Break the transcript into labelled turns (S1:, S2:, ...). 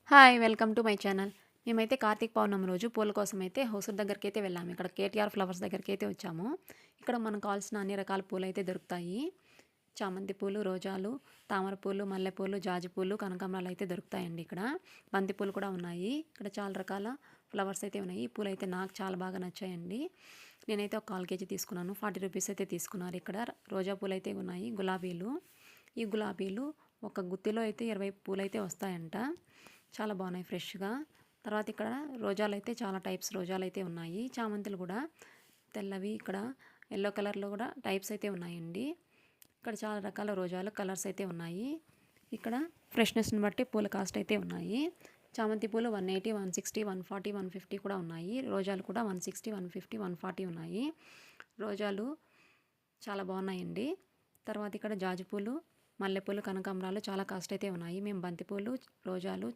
S1: Hi! Welcome to my channel. మేమైతే కార్తీక పౌర్ణమి రోజు పూల కోసమైతే హోసూర్ దగ్గరికైతే వెళ్ళాము. ఇక్కడ కేటీఆర్ ఫ్లవర్స్ దగ్గరికైతే వచ్చాము. ఇక్కడ మనకు కావాల్సిన అన్ని రకాల పూలైతే దొరుకుతాయి. చామంతి పూలు, రోజాలు, తామర పూలు, మల్లెపూలు, జాజి పూలు, కనకాంబరాలు అయితే దొరుకుతాయండి ఇక్కడ. బంతి పూలు కూడా ఉన్నాయి. ఇక్కడ చాలా రకాల ఫ్లవర్స్ అయితే ఉన్నాయి. ఈ పూలైతే నాకు చాలా బాగా నచ్చాయండి. నేనైతే ఒక 1/4 కేజీ తీసుకున్నాను. 40 రూపీస్ అయితే తీసుకున్నారు. ఇక్కడ రోజా పూలు అయితే ఉన్నాయి. గులాబీలు, ఈ గులాబీలు ఒక గుత్తిలో అయితే 20 పూలైతే వస్తాయంట. చాలా బాగున్నాయి ఫ్రెష్గా. తర్వాత ఇక్కడ రోజాలు అయితే చాలా టైప్స్ రోజాలు అయితే ఉన్నాయి. చామంతులు కూడా తెల్లవి, ఇక్కడ ఎల్లో కలర్లో కూడా టైప్స్ అయితే ఉన్నాయండి. ఇక్కడ చాలా రకాల రోజాలు కలర్స్ అయితే ఉన్నాయి. ఇక్కడ ఫ్రెష్నెస్ని బట్టి పూల కాస్ట్ అయితే ఉన్నాయి. చామంతి పూలు 180, 160, 140, 150 కూడా ఉన్నాయి. రోజాలు కూడా 160, 150, 140 ఉన్నాయి. రోజాలు చాలా బాగున్నాయండి. తర్వాత ఇక్కడ జాజి పూలు, మల్లెపూలు, కనకాంబరాలు చాలా కాస్ట్ అయితే ఉన్నాయి. మేము బంతిపూలు, రోజాలు